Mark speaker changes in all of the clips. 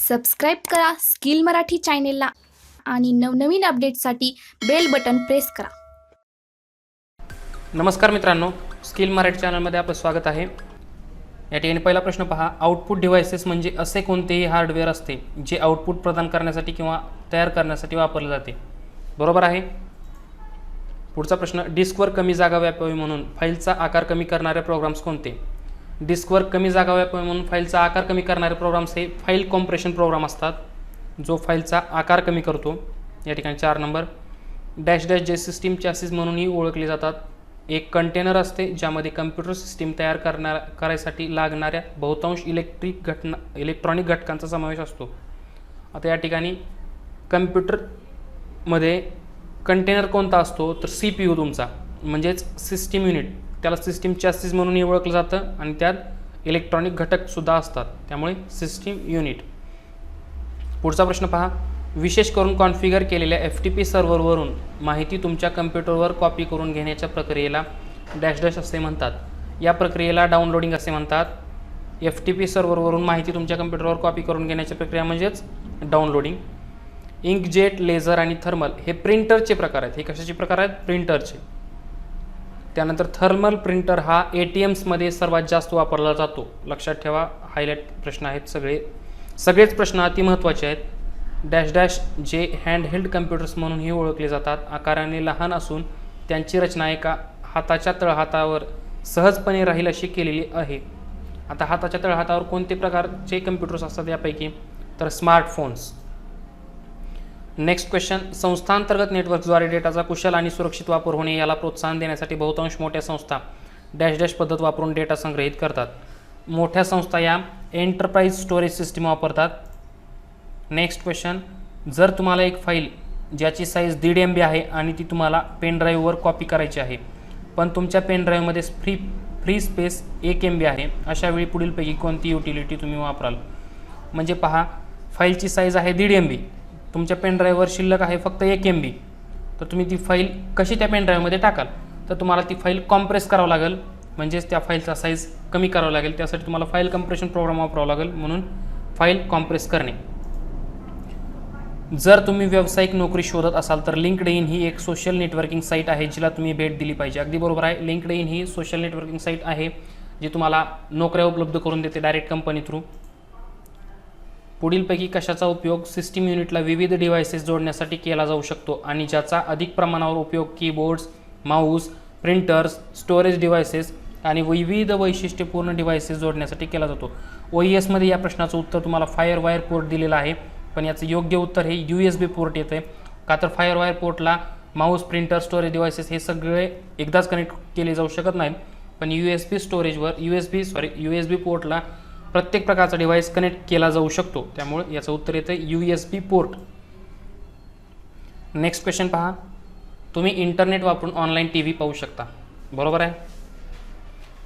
Speaker 1: Subscribe करा skill Marathi चॅनेलला आणि नवनवीन अपडेट्ससाठी बेल बटन प्रेस करा.
Speaker 2: नमस्कार मित्रांनो, स्किल मराठी चॅनलमध्ये आपलं स्वागत आहे. या ठिकाणी पहिला प्रश्न पहा, आउटपुट डिव्हाइसेस म्हणजे असे कोणतेही हार्डवेअर असते जे आउटपुट प्रदान करण्यासाठी किंवा तयार करण्यासाठी वापरले जाते. बरोबर आहे. पुढचा प्रश्न, डिस्कवर कमी जागा व्यापावी म्हणून फाईलचा आकार कमी करणारे प्रोग्राम्स कोणते? डिस्कवर कमी जागा व्यापावी म्हणून फाईलचा आकार कमी करणारे प्रोग्राम्स हे फाईल कॉम्प्रेशन प्रोग्राम असतात, जो फाईलचा आकार कमी करतो. या ठिकाणी 4 नंबर, डॅश डॅश जे सिस्टीम चॅसिस म्हणूनही ओळखले जातात. एक कंटेनर असते ज्यामध्ये कम्प्युटर सिस्टीम तयार करायसाठी लागणाऱ्या बहुतांश इलेक्ट्रॉनिक घटकांचा समावेश असतो. आता या ठिकाणी कम्प्युटरमध्ये कंटेनर कोणता असतो तर CPU तुमचा, म्हणजेच सिस्टीम युनिट, त्याला सिस्टीम चॅसिस म्हणूनही ओळखलं जातं आणि त्यात इलेक्ट्रॉनिक घटकसुद्धा असतात, त्यामुळे सिस्टीम युनिट. पुढचा प्रश्न पहा, विशेष करून कॉन्फिगर केलेल्या FTP सर्व्हरवरून माहिती तुमच्या कम्प्युटरवर कॉपी करून घेण्याच्या प्रक्रियेला डॅश डॅश असे म्हणतात. या प्रक्रियेला डाउनलोडिंग असे म्हणतात. FTP सर्व्हरवरून माहिती तुमच्या कम्प्युटरवर कॉपी करून घेण्याची प्रक्रिया म्हणजेच डाउनलोडिंग. इंकजेट, लेझर आणि थर्मल हे प्रिंटरचे प्रकार आहेत. हे कशाचे प्रकार आहेत? प्रिंटरचे. त्यानंतर थर्मल प्रिंटर हा ATMsमध्ये सर्वात जास्त वापरला जातो. लक्षात ठेवा, हायलाईट प्रश्न आहेत सगळेच प्रश्न अति महत्त्वाचे आहेत. डॅश डॅश जे हँडहेल्ड कम्प्युटर्स म्हणूनही ओळखले जातात. आकाराने लहान असून त्यांची रचना एका हाताच्या तळहातावर सहजपणे राहील अशी केलेली आहे. आता हाताच्या तळहातावर कोणते प्रकारचे कम्प्युटर्स असतात यापैकी? तर स्मार्टफोन्स. नेक्स्ट क्वेश्चन, संस्थांतर्गत नेटवर्कद्वारे डेटाचा कुशल आणि सुरक्षित वापर होणे याला प्रोत्साहन देण्यासाठी बहुतांश मोठ्या संस्था डॅश डॅश पद्धत वापरून डेटा संग्रहित करतात. मोठ्या संस्था या एंटरप्राइज स्टोरेज सिस्टीम वापरतात. नेक्स्ट क्वेश्चन, जर तुम्हाला एक फाईल ज्याची साईज 1.5 MB आहे आणि ती तुम्हाला पेन ड्राईव्हवर कॉपी करायची आहे, पण तुमच्या पेन ड्राईव्हमध्ये फ्री स्पेस 1 MB आहे, अशा वेळी पुढीलपैकी कोणती युटिलिटी तुम्ही वापराल? म्हणजे पहा, फाईलची साईज आहे 1.5 MB, तुमच्या पेन ड्राईव्हवर शिल्लक आहे फक्त 1 MB, तर तुम्ही ती फाईल कशी त्या पेन ड्राईव्हमध्ये टाकाल? तर तुम्हाला ती फाईल कॉम्प्रेस करावं लागेल, म्हणजेच त्या फाईलचा साईज कमी करावा लागेल. त्यासाठी तुम्हाला फाईल कम्प्रेशन प्रोग्राम वापरावा लागेल, म्हणून फाईल कॉम्प्रेस करणे. जर तुम्ही व्यावसायिक नोकरी शोधत असाल तर लिंक्डइन ही एक सोशल नेटवर्किंग साईट आहे जिला तुम्ही भेट दिली पाहिजे. अगदी बरोबर आहे. लिंक्डइन ही सोशल नेटवर्किंग साईट आहे जी तुम्हाला नोकऱ्या उपलब्ध करून देते डायरेक्ट कंपनी थ्रू. पुढीलपैकी कशाचा उपयोग सिस्टीम युनिटला विविध डिव्हाइसेस जोडण्यासाठी केला जाऊ शकतो आणि ज्याचा अधिक प्रमाणावर उपयोग keyboards, Mouse, printers, storage devices आणि विविध वैशिष्ट्यपूर्ण डिव्हाइसेस जोडण्यासाठी केला जातो? OESमध्ये या प्रश्नाचं उत्तर तुम्हाला फायरवायर पोर्ट दिलेलं आहे, पण याचं योग्य उत्तर हे USB पोर्ट येतं आहे. का तर फायरवायर पोर्टला माऊस, प्रिंटर, स्टोरेज डिव्हाइसेस हे सगळे एकदाच कनेक्ट केले जाऊ शकत नाहीत, पण USB पोर्टला प्रत्येक प्रकारचा डिव्हाइस कनेक्ट केला जाऊ शकतो, त्यामुळे याचं उत्तर येतं USB पोर्ट. नेक्स्ट क्वेश्चन पहा, तुम्ही इंटरनेट वापरून ऑनलाईन TV पाहू शकता. बरोबर आहे.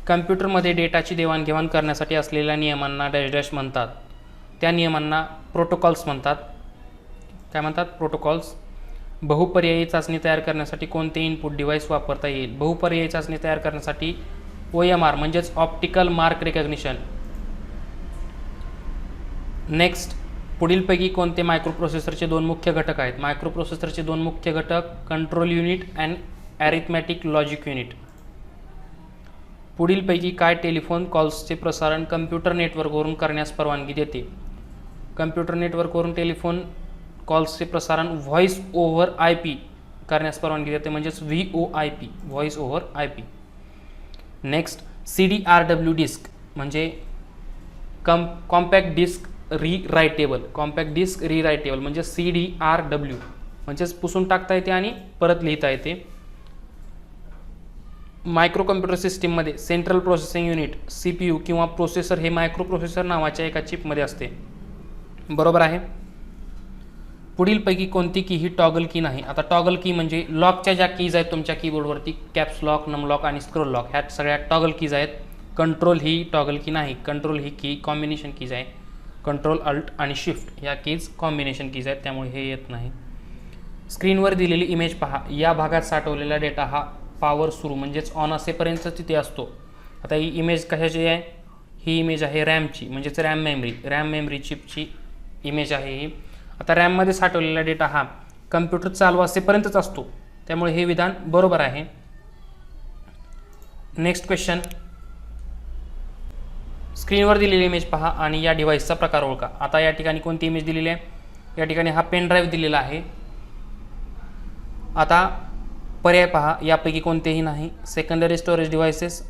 Speaker 2: कम्प्युटरमध्ये डेटाची देवाणघेवाण करण्यासाठी असलेल्या नियमांना डॅश डॅश म्हणतात. त्या नियमांना प्रोटोकॉल्स म्हणतात. काय म्हणतात? प्रोटोकॉल्स. बहुपर्यायी चाचणी तयार करण्यासाठी कोणते इनपुट डिव्हाइस वापरता येईल? बहुपर्यायी चाचणी तयार करण्यासाठी OMR म्हणजेच ऑप्टिकल मार्क रेकग्निशन. नेक्स्ट, पुढीलपैकी कोणते मायक्रोप्रोसेसरचे 2 मुख्य घटक आहेत? मायक्रोप्रोसेसरचे 2 मुख्य घटक control unit and arithmetic logic unit. पुढीलपैकी काय टेलिफोन कॉल्सचे प्रसारण कम्प्युटर नेटवर्कवरून करण्यास परवानगी देते? कम्प्युटर नेटवर्कवरून टेलिफोन कॉल्सचे प्रसारण व्हॉइस ओव्हर IP करण्यास परवानगी देते, म्हणजेच VoIP, voice over IP. Next, CDRW disc म्हणजे compact disc rewritable. Compact disc rewritable म्हणजे CDRW, म्हणजेच पुसून टाकता येते आणि परत लिहिता येते. मायक्रो कम्प्युटर सिस्टीममध्ये सेंट्रल प्रोसेसिंग युनिट CPU किंवा प्रोसेसर हे मायक्रोप्रोसेसर नावाच्या एका चिपमध्ये असते. बरोबर आहे. पुढीलपैकी कोणती की ही टॉगल की नाही? आता टॉगल की म्हणजे लॉकच्या ज्या कीज आहेत तुमच्या कीबोर्डवरती, कॅप्स लॉक, नम लॉक आणि स्क्रोल लॉक, ह्या सगळ्या टॉगल कीज आहेत. कंट्रोल ही टॉगल की नाही. कंट्रोल ही की कॉम्बिनेशन कीज आहे. कंट्रोल, अल्ट आणि शिफ्ट ह्या कीज कॉम्बिनेशन कीज आहेत, त्यामुळे हे येत नाही. स्क्रीनवर दिलेली इमेज पहा. या भागात साठवलेला डेटा हा पॉवर सुरू म्हणजेच ऑन असेपर्यंत तिथे असतो. आता ही इमेज कशाची आहे? ही इमेज आहे रॅमची, म्हणजेच रॅम मेमरी चिपची इमेज आहे ही. आता रॅममध्ये साठवलेला डेटा हा कम्प्युटर चालू असेपर्यंतच असतो, त्यामुळे हे विधान बरोबर आहे. नेक्स्ट क्वेश्चन, स्क्रीनवर दिलेली इमेज पहा आणि या डिव्हाइसचा प्रकार ओळखा. आता या ठिकाणी कोणती इमेज दिलेली आहे? या ठिकाणी हा पेन ड्राईव्ह दिलेला आहे. आता पर्याय पहा, यापैकी कोणतेही नाही. Secondary storage devices,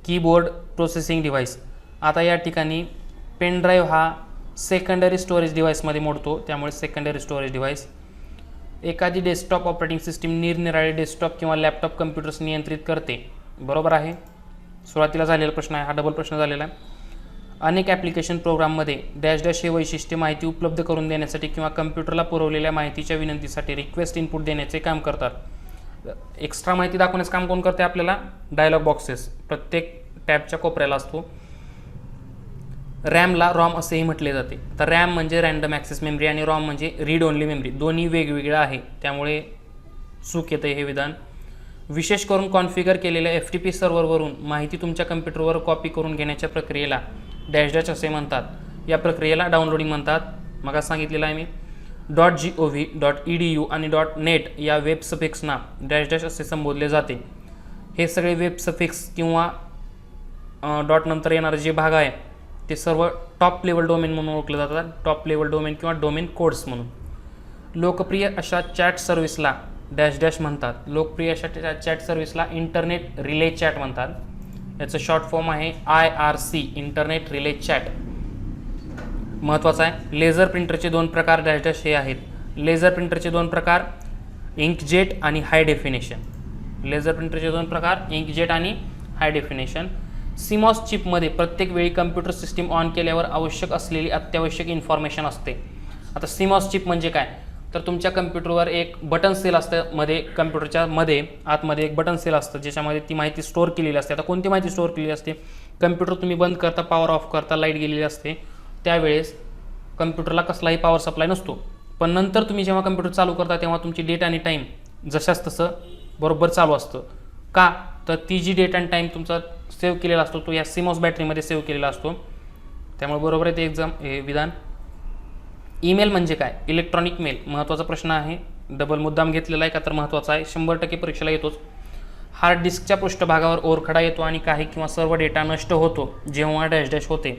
Speaker 2: keyboard, processing device. आता या ठिकाणी पेन ड्राईव्ह हा सेकंडरी स्टोरेज डिव्हाइसमध्ये मोडतो, त्यामुळे सेकंडरी स्टोरेज डिव्हाइस. एखादी डेस्कटॉप ऑपरेटिंग सिस्टीम निरनिराळे डेस्कटॉप किंवा लॅपटॉप कम्प्युटर्स नियंत्रित करते. बरोबर आहे. सुरुवातीला झालेला प्रश्न आहे, हा डबल प्रश्न झालेला आहे. अनेक ॲप्लिकेशन प्रोग्राममध्ये डॅश डॅश हे वैशिष्ट्य माहिती उपलब्ध करून देण्यासाठी किंवा कम्प्युटरला पुरवलेल्या माहितीच्या विनंतीसाठी रिक्वेस्ट इनपुट देण्याचे काम करतात. एक्स्ट्रा माहिती दाखवण्याचं काम कोण करते आपल्याला? डायलॉग बॉक्सेस प्रत्येक टॅबच्या कोपऱ्याला असतो. रॅमला रॉम असेही म्हटले जाते. तर रॅम म्हणजे रँडम ॲक्सेस मेमरी आणि रॉम म्हणजे रीड ओनली मेमरी. दोन्ही वेगवेगळं आहे, त्यामुळे चूक येते हे विधान. विशेष करून कॉन्फिगर केलेल्या FTP सर्व्हरवरून माहिती तुमच्या कम्प्युटरवर कॉपी करून घेण्याच्या प्रक्रियेला डॅश डॅश असे म्हणतात. या प्रक्रियेला डाउनलोडिंग म्हणतात. मग सांगितलेलं आहे मी. .gov, .edu आणि .net या वेब सफिक्सना डॅश डॅश असे संबोधले जाते. हे सगळे वेब सफिक्स किंवा डॉट नंतर येणारे जे भाग आहे ते सर्व टॉप लेवल डोमेन म्हणून ओळखले जातात. टॉप लेवल डोमेन किंवा डोमेन कोड्स म्हणून. लोकप्रिय अशा चॅट सर्व्हिसला डॅश डॅश म्हणतात. लोकप्रिय अशा चॅट सर्व्हिसला इंटरनेट रिले चॅट म्हणतात. याचं शॉर्ट फॉर्म आहे IRC, इंटरनेट रिले चॅट. महत्त्वाचं आहे, लेझर प्रिंटरचे दोन प्रकार डॅश डॅश हे आहेत. लेझर प्रिंटरचे दोन प्रकार इंकजेट आणि हाय डेफिनेशन. लेझर प्रिंटरचे दोन प्रकार इंकजेट आणि हाय डेफिनेशन. CMOS चिपमध्ये प्रत्येक वेळी कम्प्युटर सिस्टीम ऑन केल्यावर आवश्यक असलेली अत्यावश्यक इन्फॉर्मेशन असते. आता CMOS चिप म्हणजे काय? तर तुमच्या कम्प्युटरवर एक बटन सेल असतं मध्ये, कम्प्युटरच्या मध्ये आतमध्ये एक बटन सेल असतं ज्याच्यामध्ये ती माहिती स्टोअर केलेली असते. आता कोणती माहिती स्टोअर केलेली असते? कम्प्युटर तुम्ही बंद करता, पॉवर ऑफ करता, लाईट गेलेली असते, त्यावेळेस कम्प्युटरला कसलाही पॉवर सप्लाय नसतो. पण नंतर तुम्ही जेव्हा कम्प्युटर चालू करता तेव्हा तुमची डेट आणि टाईम जशाच तसं बरोबर चालू असतं. का? तर ती जी डेट आणि टाईम तुमचा सेव्ह केलेला असतो तो या CMOS बॅटरीमध्ये सेव्ह केलेला असतो. त्यामुळे बरोबर आहे ते हे विधान. ईमेल म्हणजे काय? Electronic mail. महत्त्वाचा प्रश्न आहे, डबल मुद्दाम घेतलेला आहे का तर महत्त्वाचा आहे, 100% परीक्षेला येतोच. हार्ड डिस्कच्या पृष्ठभागावर ओरखडा येतो आणि काही किंवा सर्व डेटा नष्ट होतो जेव्हा डॅश डॅश होते.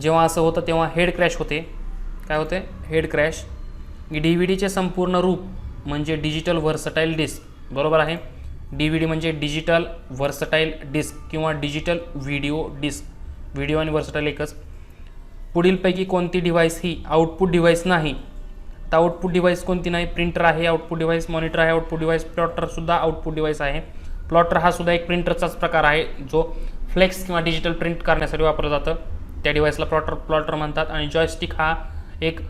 Speaker 2: जेव्हा असं होतं तेव्हा हेड क्रॅश होते. काय होते? Head crash. DVDचे संपूर्ण रूप म्हणजे डिजिटल व्हर्सटाईल डिस्क. बरोबर आहे. DVD म्हणजे डिजिटल व्हर्सटाईल डिस्क किंवा डिजिटल व्हिडिओ डिस्क. व्हिडिओ आणि व्हर्सटाईल एकच. पुढीलपैकी कोणती डिव्हाइस ही आउटपुट डिव्हाइस नाही? तर आउटपुट डिव्हाइस कोणती नाही? प्रिंटर आहे आउटपुट डिव्हाइस, मॉनिटर आहे आउटपुट डिव्हाइस, प्लॉटरसुद्धा आउटपुट डिव्हाइस आहे. प्लॉटर हा सुद्धा एक प्रिंटरचाच प्रकार आहे जो फ्लेक्स किंवा डिजिटल प्रिंट करण्यासाठी वापरलं जातं. त्या डिव्हाइसला प्लॉटर म्हणतात. आणि जॉयस्टिक हा एक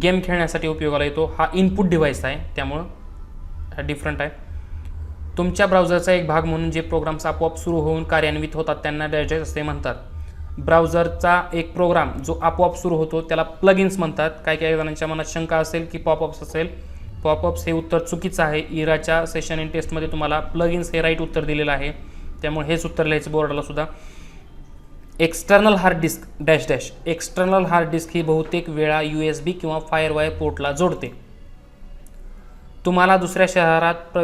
Speaker 2: गेम खेळण्यासाठी उपयोगाला येतो. हा इनपुट डिव्हाइस आहे, त्यामुळं हा डिफरंट आहे. तुमच्या ब्राउझरचा एक भाग म्हणून जे प्रोग्राम्स आपोआप सुरू होऊन कार्यान्वित होतात त्यांना डॅश डॅश असे म्हणतात. ब्राउझरचा एक प्रोग्राम जो आपोआप सुरू होतो त्याला प्लगइन्स म्हणतात. काही जणांच्या मनात शंका असेल की पॉपअप्स असेल. पॉपअप्स हे उत्तर चुकीचं आहे. इराच्या सेशन इन टेस्टमध्ये तुम्हाला प्लगइन्स हे राईट उत्तर दिलेलं आहे, त्यामुळे हेच उत्तर लिहायचं बोर्डाला सुद्धा. External hard disk dash dash. External hard disk ही बहुतेक वेळा USB किंवा फायरवायर पोर्टला जोडते. तुम्हाला दुसऱ्या शहरात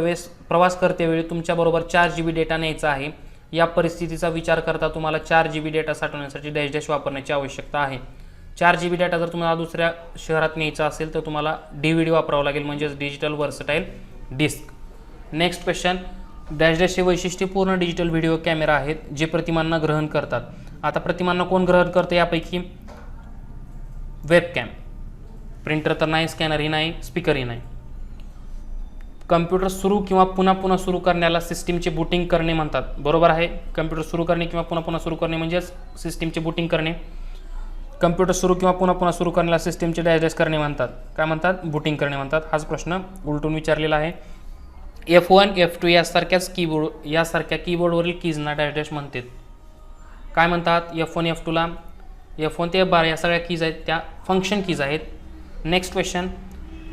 Speaker 2: प्रवास करतेवेळी तुमच्याबरोबर 4 GB डेटा न्यायचा आहे. या परिस्थितीचा विचार करता तुम्हाला 4 GB डेटा साठवण्यासाठी डॅश डॅश वापरण्याची आवश्यकता आहे. 4 GB डेटा जर तुम्हाला दुसऱ्या शहरात न्यायचा असेल तर तुम्हाला DVD वापरावं लागेल, म्हणजेच digital versatile disc. Next question, dash dash हे वैशिष्ट्यपूर्ण डिजिटल व्हिडिओ कॅमेरा आहेत जे प्रतिमांना ग्रहण करतात. आता प्रतिमांना कोण ग्रहण करते? यापैकी वेबकॅम. प्रिंटर तर नाही, स्कॅनरही नाही, स्पीकरही नाही. कम्प्युटर सुरू किंवा पुन्हा सुरू करण्याला सिस्टीमचे बूटिंग करणे म्हणतात. बरोबर आहे. कम्प्युटर सुरू करणे किंवा पुन्हा सुरू करणे म्हणजेच सिस्टीमचे बूटिंग करणे. कम्प्युटर सुरू किंवा पुन्हा सुरू करण्याला सिस्टीमचे डॅश डॅश करणे म्हणतात. काय म्हणतात? बूटिंग करणे म्हणतात. हाच प्रश्न उलटून विचारलेला आहे. F1, F2 यासारख्या कीबोर्डवरील कीजना डॅश डॅश म्हणतात. काय म्हणतात? F1, F2ला F1 ते F12 या सगळ्या कीज आहेत त्या फंक्शन कीज आहेत. नेक्स्ट क्वेश्चन,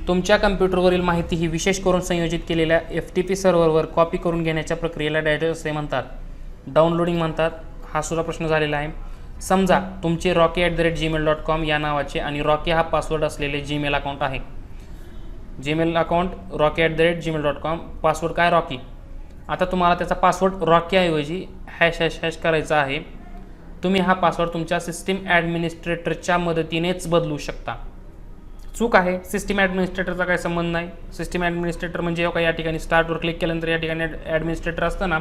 Speaker 2: तुमच्या कम्प्युटरवरील माहिती ही विशेष करून संयोजित केलेल्या FTP सर्व्हरवर कॉपी करून घेण्याच्या प्रक्रियेला डॅश डॅश असे म्हणतात. डाउनलोडिंग म्हणतात. हा सुद्धा प्रश्न झालेला आहे. समजा तुमचे rocky@gmail.com या नावाचे आणि रॉकी हा पासवर्ड असलेले जीमेल अकाउंट आहे. जीमेल अकाउंट rocky@gmail.com, पासवर्ड काय रॉकी. आता तुम्हाला त्याचा पासवर्ड रॉकीऐवजी # करायचा आहे. तुम्ही हा पासवर्ड तुमच्या सिस्टीम ॲडमिनिस्ट्रेटरच्या मदतीनेच बदलू शकता. चूक आहे, सिस्टीम ॲडमिनिस्ट्रेटरचा काही संबंध नाही. सिस्टीम ॲडमिनिस्ट्रेटर म्हणजे या ठिकाणी स्टार्टवर क्लिक केल्यानंतर या ठिकाणी ॲडमिनिस्ट्रेटर असतं ना,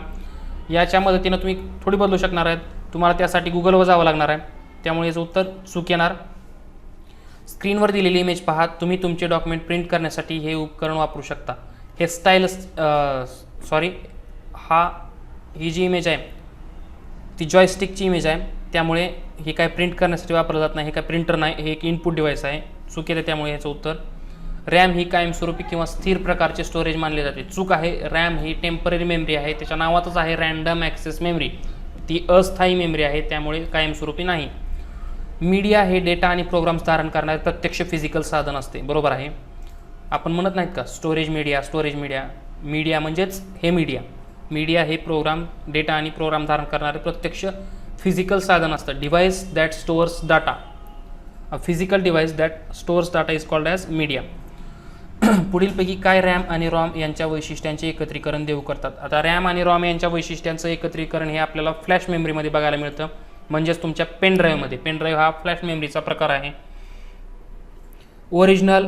Speaker 2: याच्या मदतीनं तुम्ही थोडी बदलू शकणार आहेत. तुम्हाला त्यासाठी गुगलवर जावं लागणार आहे. त्यामुळे याचं उत्तर चूक येणार. स्क्रीनवर दिलेली इमेज पहा. तुम्ही तुमचे डॉक्युमेंट प्रिंट करण्यासाठी हे उपकरण वापरू शकता. हे ही जी इमेज आहे ती जॉयस्टिकची इमेज आहे. त्यामुळे हे काय प्रिंट करण्यासाठी वापरलं जात नाही. हे काय प्रिंटर नाही, हे एक इनपुट डिव्हाइस आहे. चूक येते, त्यामुळे याचं उत्तर. रॅम ही कायमस्वरूपी किंवा स्थिर प्रकारचे स्टोरेज मानले जाते. चूक आहे. रॅम ही टेम्पररी मेमरी आहे. त्याच्या नावातच आहे रँडम ॲक्सेस मेमरी. ती अस्थायी मेमरी आहे, त्यामुळे कायमस्वरूपी नाही. मीडिया हे डेटा आणि प्रोग्राम्स धारण करणारे प्रत्यक्ष फिजिकल साधन असते. बरोबर आहे. आपण म्हणत नाहीत का स्टोरेज मीडिया. मीडिया म्हणजेच हे मीडिया हे प्रोग्राम, डेटा आणि प्रोग्राम धारण करणारे प्रत्यक्ष फिजिकल साधन असतं. Device that stores data. A physical device that stores data is called as media. पुढीलपैकी काय रॅम आणि रॉम यांच्या वैशिष्ट्यांचे एकत्रीकरण देऊ करतात. आता रॅम आणि रॉम यांच्या वैशिष्ट्यांचं एकत्रीकरण हे आपल्याला फ्लॅश मेमरीमध्ये बघायला मिळतं. म्हणजेच तुमच्या पेनड्राईव्हमध्ये. पेनड्राईव्ह हा फ्लॅश मेमरीचा प्रकार आहे. ओरिजिनल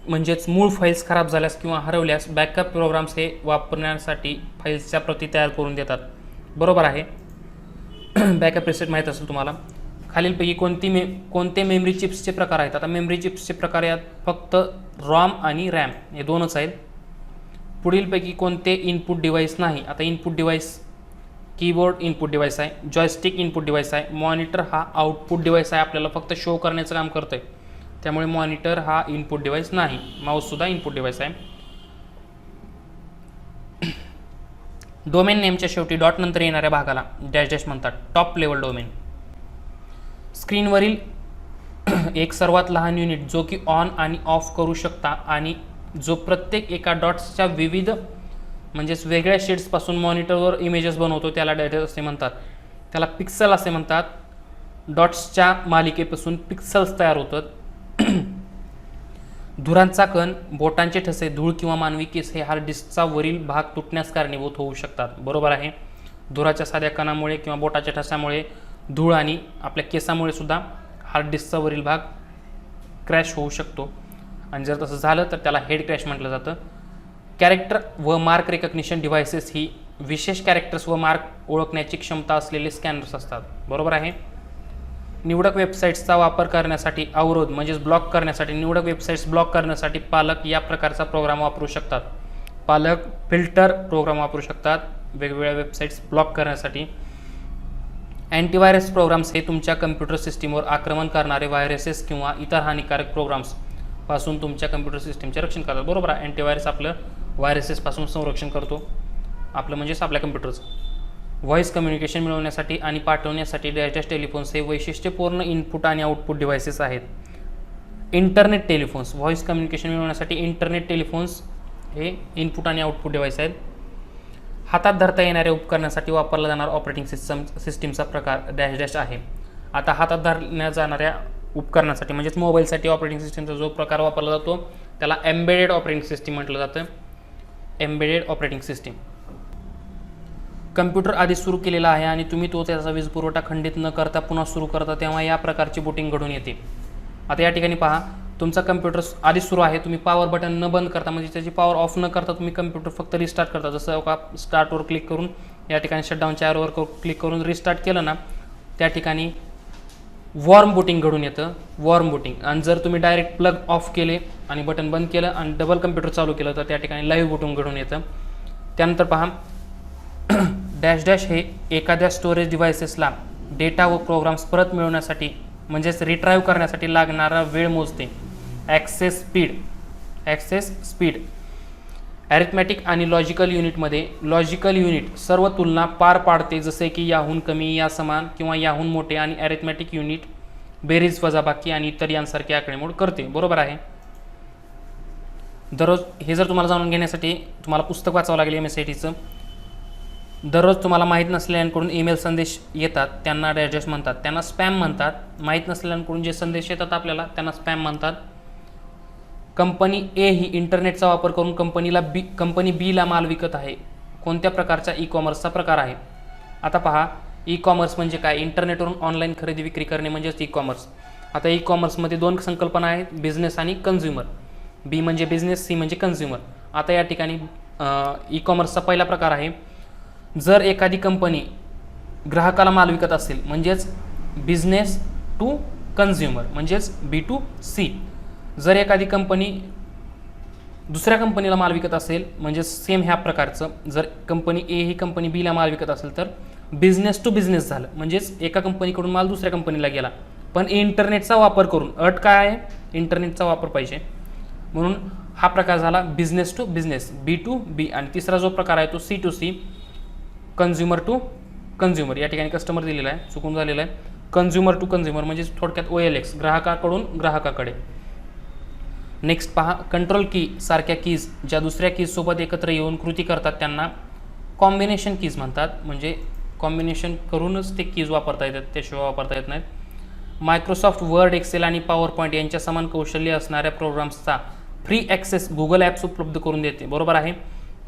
Speaker 2: म्हणजेच मूळ फाईल्स खराब झाल्यास किंवा हरवल्यास बॅकअप प्रोग्राम्स हे वापरण्यासाठी फाईल्सच्या प्रती तयार करून देतात. बरोबर आहे. बॅकअप रिसेट माहीत असेल तुम्हाला. खालीलपैकी कोणते मेमरी चिप्सचे प्रकार आहेत. आता मेमरी चिप्सचे प्रकार यात फक्त रॉम आणि रॅम हे दोनच आहेत. पुढीलपैकी कोणते इनपुट डिव्हाइस नाही. आता input device keyboard input device आहे. जॉयस्टिक इनपुट डिव्हाइस आहे. मॉनिटर हा आउटपुट डिव्हाइस आहे, आपल्याला फक्त शो करण्याचं काम करतं आहे. त्यामुळे मॉनिटर हा इनपुट डिव्हाइस नाही. माऊससुद्धा इनपुट डिव्हाइस आहे. डोमेन नेमच्या शेवटी डॉट नंतर येणाऱ्या भागाला -- म्हणतात. Top level domain. स्क्रीनवरील एक सर्वात लहान युनिट जो की ऑन आणि ऑफ करू शकता आणि जो प्रत्येक एका डॉट्सच्या विविध म्हणजेच वेगळ्या शेड्सपासून मॉनिटरवर इमेजेस बनवतो त्याला डेटा असे म्हणतात. त्याला पिक्सल असे म्हणतात. डॉट्सच्या मालिकेपासून पिक्सल्स तयार होतात. धुरांचा कण, बोटांचे ठसे, धूळ किंवा मानवी केस हे हार्ड डिस्कचा वरील भाग तुटण्यास कारणीभूत होऊ शकतात. बरोबर आहे. धुराच्या साध्या कणामुळे किंवा बोटाच्या ठस्यामुळे, धूळ आणि आपल्या केसामुळे सुद्धा हार्ड डिस्कचा वरील भाग क्रॅश होऊ शकतो. आणि जर तसं झालं तर त्याला हेड क्रॅश म्हटलं जातं. कॅरेक्टर व मार्क रेकग्निशन डिव्हाइसेस ही विशेष कॅरेक्टर्स व मार्क ओळखण्याची क्षमता असलेले स्कॅनर्स असतात. बरोबर आहे. निवडक वेबसाईट्सचा वापर करण्यासाठी अवरोध म्हणजेच ब्लॉक करण्यासाठी, निवडक वेबसाईट्स ब्लॉक करण्यासाठी पालक या प्रकारचा प्रोग्राम वापरू शकतात. पालक फिल्टर प्रोग्राम वापरू शकतात वेगवेगळ्या वेबसाईट्स ब्लॉक करण्यासाठी. अँटीव्हायरस प्रोग्राम्स हे तुमच्या कम्प्युटर सिस्टीमवर आक्रमण करणारे व्हायरसेस किंवा इतर हानिकारक प्रोग्राम्स पासून तुमच्या कम्प्युटर सिस्टीमचे रक्षण करतात. बरोबर आहे. अँटीव्हायरस आपलं व्हायरसेसपासून संरक्षण करतो, आपलं म्हणजेच आपल्या कम्प्युटरचं. व्हॉईस कम्युनिकेशन मिळवण्यासाठी आणि पाठवण्यासाठी -- टेलिफोन्स हे वैशिष्ट्यपूर्ण इनपुट आणि आउटपुट डिव्हाइसेस आहेत. इंटरनेट टेलिफोन्स, व्हॉईस कम्युनिकेशन मिळवण्यासाठी इंटरनेट टेलिफोन्स हे इनपुट आणि आउटपुट डिव्हाइस आहेत. हातात धरता येणाऱ्या उपकरणासाठी वापरला जाणारा ऑपरेटिंग सिस्टीमचा प्रकार -- आहे. आता हातात धरल्या जाणाऱ्या उपकरणासाठी म्हणजेच मोबाईलसाठी ऑपरेटिंग सिस्टीमचा जो प्रकार वापरला जातो त्याला एम्बेडेड ऑपरेटिंग सिस्टीम म्हटलं जातं. Embedded operating system. कम्प्युटर आधी सुरू केलेला आहे आणि तुम्ही त्याचा वीज पुरवठा खंडित न करता पुन्हा सुरू करता तेव्हा या प्रकारची बूटिंग घडून येते. आता या ठिकाणी पहा, तुमचा कम्प्युटर आधी सुरू आहे, तुम्ही पॉवर बटन न बंद करता म्हणजे त्याची पॉवर ऑफ न करता तुम्ही कम्प्युटर फक्त रिस्टार्ट करता. जसं का स्टार्टवर क्लिक करून या ठिकाणी शटडाऊनच्या ॲरोवर क्लिक करून रिस्टार्ट केलं ना, त्या ठिकाणी वॉर्म बूटिंग घडून येतं. Warm booting. आणि जर तुम्ही डायरेक्ट प्लग ऑफ केले आणि बटन बंद केलं आणि डबल कम्प्युटर चालू केलं तर त्या ठिकाणी लाईव्ह बूटिंग घडून येतं. त्यानंतर पहा, -- हे एखाद्या स्टोरेज डिव्हाइसेसला डेटा व प्रोग्राम्स परत मिळवण्यासाठी म्हणजेच रिट्राईव्ह करण्यासाठी लागणारा वेळ मोजते. Access speed. ॲरिथमॅटिक आणि लॉजिकल युनिटमध्ये लॉजिकल युनिट सर्व तुलना पार पाडते, जसे की याहून कमी, या समान किंवा याहून मोठे, आणि ॲरिथमॅटिक युनिट बेरीज, वजाबाकी आणि इतर यांसारखे आकडेमोड करते. बरोबर आहे. दररोज हे जर तुम्हाला जाणून घेण्यासाठी तुम्हाला पुस्तक वाचावं लागेल MSITचं. दररोज तुम्हाला माहीत नसलेल्यांकडून ईमेल संदेश येतात त्यांना डॅश डॅश म्हणतात, त्यांना स्पॅम म्हणतात. माहीत नसलेल्यांकडून जे संदेश येतात आपल्याला त्यांना स्पॅम म्हणतात. कंपनी ए ही इंटरनेटचा वापर करून कंपनी बीला माल विकत आहे. कोणत्या प्रकारचा ई कॉमर्सचा प्रकार आहे? आता पहा, ई कॉमर्स म्हणजे काय? इंटरनेटवरून ऑनलाईन खरेदी विक्री करणे म्हणजेच ई कॉमर्स. आता ई कॉमर्समध्ये दोन संकल्पना आहेत, बिझनेस आणि कन्झ्युमर. बी म्हणजे बिझनेस, सी म्हणजे कन्झ्युमर. आता या ठिकाणी ई कॉमर्सचा पहिला प्रकार आहे, जर एखादी कंपनी ग्राहकाला माल विकत असेल म्हणजेच बिझनेस टू कन्झ्युमर म्हणजेच बी टू सी. जर एखादी कंपनी दुसऱ्या कंपनीला माल विकत असेल म्हणजे सेम ह्या प्रकारचं, जर कंपनी ए ही कंपनी बीला माल विकत असेल तर बिझनेस टू बिझनेस झालं, म्हणजेच एका कंपनीकडून माल दुसऱ्या कंपनीला गेला, पण इंटरनेटचा वापर करून. अट काय आहे? इंटरनेटचा वापर पाहिजे, म्हणून हा प्रकार झाला business to business, B to B. आणि तिसरा जो प्रकार आहे तो C to C, consumer to consumer. या ठिकाणी कस्टमर दिलेला आहे, चुकून झालेला आहे. कन्झ्युमर टू कन्झ्युमर म्हणजे थोडक्यात OLX, ग्राहकाकडून ग्राहकाकडे. नेक्स्ट पहा, कंट्रोल की सारख्या कीज ज्या दुसऱ्या कीजसोबत एकत्र येऊन कृती करतात त्यांना कॉम्बिनेशन कीज म्हणतात. म्हणजे कॉम्बिनेशन करूनच ते कीज वापरता येतात, त्याशिवाय वापरता येत नाहीत. मायक्रोसॉफ्ट वर्ड, एक्सेल आणि पॉवर पॉईंट यांच्या समान कौशल्य असणाऱ्या प्रोग्राम्सचा फ्री ॲक्सेस गुगल ॲप्स उपलब्ध करून देते. बरोबर आहे,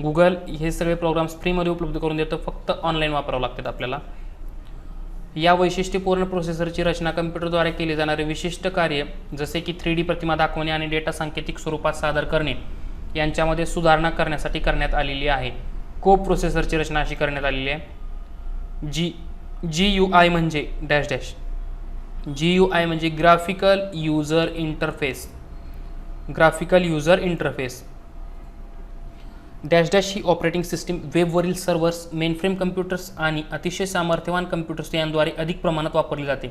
Speaker 2: गुगल हे सगळे प्रोग्राम्स फ्रीमध्ये उपलब्ध करून देतं, फक्त ऑनलाईन वापरावं लागतात आपल्याला. या वैशिष्ट्यपूर्ण प्रोसेसरची रचना कम्प्युटरद्वारे केले जाणारे विशिष्ट कार्य जसे की 3D प्रतिमा दाखवणे आणि डेटा सांकेतिक स्वरूपात सादर करणे यांच्यामध्ये सुधारणा करण्यासाठी करण्यात आलेली आहे. कोप प्रोसेसरची रचना अशी करण्यात आलेली आहे. GUI म्हणजे डॅश डॅश. GUI म्हणजे graphical user interface. Graphical user interface. Dash dash ही ऑपरेटिंग सिस्टीम वेबवरील सर्व्हर्स, मेनफ्रेम कम्प्युटर्स आणि अतिशय सामर्थ्यवान कम्प्युटर्स यांद्वारे अधिक प्रमाणात वापरली जाते.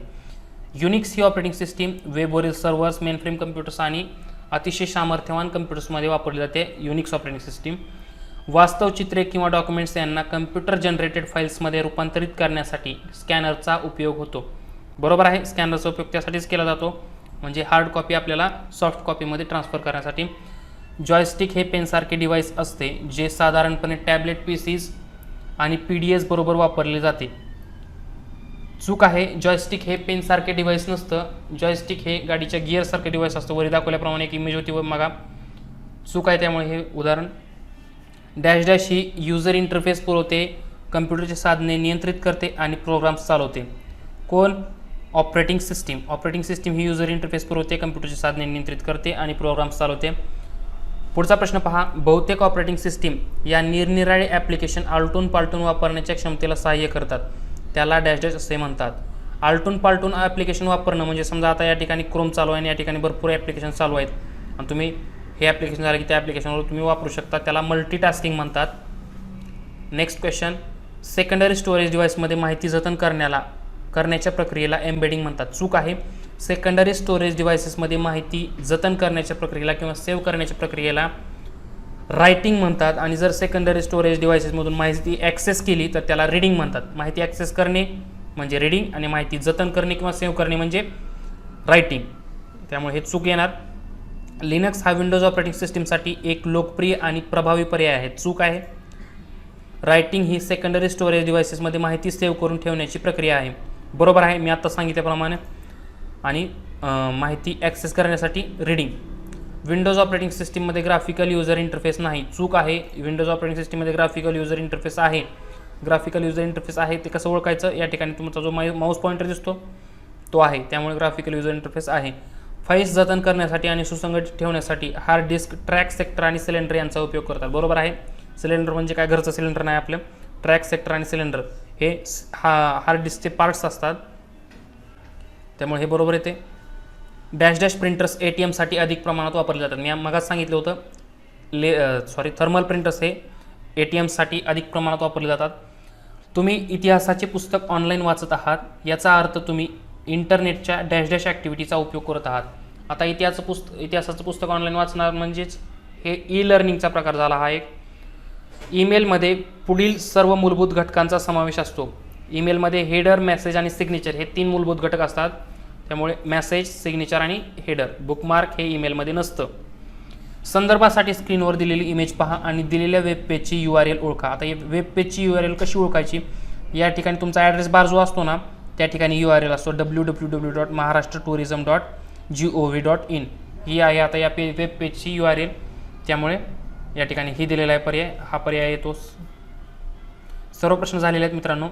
Speaker 2: युनिक्स ही ऑपरेटिंग सिस्टीम वेबवरील सर्व्हर्स, मेनफ्रेम कम्प्युटर्स आणि अतिशय सामर्थ्यवान कम्प्युटर्समध्ये वापरली जाते. Unix operating system. वास्तव चित्रे किंवा डॉक्युमेंट्स यांना कम्प्युटर जनरेटेड फाईल्समध्ये रूपांतरित करण्यासाठी स्कॅनरचा उपयोग होतो. बरोबर आहे, स्कॅनरचा उपयोग त्यासाठीच केला जातो, म्हणजे हार्ड कॉपी आपल्याला सॉफ्ट कॉपीमध्ये ट्रान्सफर करण्यासाठी. जॉयस्टिक हे पेनसारखे डिव्हाइस असते जे साधारणपणे टॅबलेट, PCs आणि PDS बरोबर वापरले जाते. चूक आहे, जॉयस्टिक हे पेनसारखे डिव्हाइस नसतं. जॉयस्टिक हे गाडीच्या गिअरसारखे डिव्हाइस असतं. वरी दाखवल्याप्रमाणे एक इमेज होती व मगा. चूक आहे, त्यामुळे हे उदाहरण. डॅश डॅश ही युजर इंटरफेस पुरवते, कम्प्युटरची साधने नियंत्रित करते आणि प्रोग्राम्स चालवते. कोण? Operating system. ऑपरेटिंग सिस्टीम ही युजर इंटरफेस पुरवते, कम्प्युटरची साधने नियंत्रित करते आणि प्रोग्राम्स चालवते. पुढचा प्रश्न पहा, बहुतेक ऑपरेटिंग सिस्टीम या निरनिराळे ॲप्लिकेशन आलटून पालटून वापरण्याच्या क्षमतेला सहाय्य करतात, त्याला डॅश डॅश असे म्हणतात. आलटून पालटून ॲप्लिकेशन वापरणं म्हणजे समजा आता या ठिकाणी क्रोम चालू आहे आणि या ठिकाणी भरपूर ॲप्लिकेशन चालू आहेत आणि तुम्ही हे ॲप्लिकेशन झालं की त्या ॲप्लिकेशनवर तुम्ही वापरू शकता, त्याला मल्टीटास्किंग म्हणतात. नेक्स्ट क्वेश्चन, सेकंडरी स्टोरेज डिव्हाइसमध्ये माहिती जतन करण्याच्या प्रक्रियेला एम्बेडिंग म्हणतात. चूक आहे, सेकंडरी स्टोरेज डिव्हाइसेसमध्ये माहिती जतन करण्याच्या प्रक्रियेला किंवा सेव्ह करण्याच्या प्रक्रियेला रायटिंग म्हणतात. आणि जर सेकंडरी स्टोरेज डिव्हाइसेसमधून माहिती ॲक्सेस केली तर त्याला रीडिंग म्हणतात. माहिती ॲक्सेस करणे म्हणजे रीडिंग आणि माहिती जतन करणे किंवा सेव्ह करणे म्हणजे रायटिंग, त्यामुळे हे चूक येणार. लिनक्स हा विंडोज ऑपरेटिंग सिस्टीमसाठी एक लोकप्रिय आणि प्रभावी पर्याय आहे. चूक आहे, रायटिंग ही सेकंडरी स्टोरेज डिव्हाइसेसमध्ये माहिती सेव्ह करून ठेवण्याची प्रक्रिया आहे. बरोबर आहे, मी आत्ता सांगितल्याप्रमाणे. आणि माहिती ॲक्सेस करण्यासाठी रीडिंग. विंडोज ऑपरेटिंग सिस्टीममध्ये ग्राफिकल युजर इंटरफेस नाही. चूक आहे, विंडोज ऑपरेटिंग सिस्टीममध्ये ग्राफिकल युजर इंटरफेस आहे. ग्राफिकल युजर इंटरफेस आहे, ते कसं ओळखायचं? या ठिकाणी तुमचा जो माऊस पॉईंटर दिसतो तो आहे, त्यामुळे ग्राफिकल युजर इंटरफेस आहे. फाईल्स जतन करण्यासाठी आणि सुसंघटित ठेवण्यासाठी हार्ड डिस्क, ट्रॅक सेक्टर आणि सिलेंडर यांचा उपयोग करतात. बरोबर आहे, सिलेंडर म्हणजे काय? घरचं सिलेंडर नाही आपलं. ट्रॅक सेक्टर आणि सिलेंडर हे हार्ड डिस्कचे पार्ट्स असतात, त्यामुळे हे बरोबर येते. डॅश डॅश प्रिंटर्स ATMसाठी अधिक प्रमाणात वापरले जातात. मी मगाच सांगितलं होतं, थर्मल प्रिंटर्स हे ATMसाठी अधिक प्रमाणात वापरले जातात. तुम्ही इतिहासाचे पुस्तक ऑनलाईन वाचत आहात, याचा अर्थ तुम्ही इंटरनेटच्या डॅश डॅश ॲक्टिव्हिटीचा उपयोग करत आहात. आता इतिहासाचं पुस्तक ऑनलाईन वाचणार म्हणजेच हे ई-लर्निंगचा प्रकार झाला. हा एक. ईमेलमध्ये पुढील सर्व मूलभूत घटकांचा समावेश असतो. ईमेलमध्ये हेडर, मेसेज आणि सिग्नेचर हे 3 मूलभूत घटक असतात, त्यामुळे मेसेज, सिग्नेचर आणि हेडर. बुकमार्क हे ईमेलमध्ये नसतं. संदर्भासाठी स्क्रीनवर दिलेली इमेज पहा आणि दिलेल्या वेब पेजची URL ओळखा. आता वेब पेजची URL कशी ओळखायची? या ठिकाणी तुमचा ॲड्रेस बार जो असतो ना, त्या ठिकाणी URL असतो www.maharashtraTourism.gov.in. ही आहे आता या वेब पेजची URL. त्यामुळे या ठिकाणी ही दिलेला आहे पर्याय, हा पर्याय येतो. सर्व प्रश्न झालेले आहेत मित्रांनो.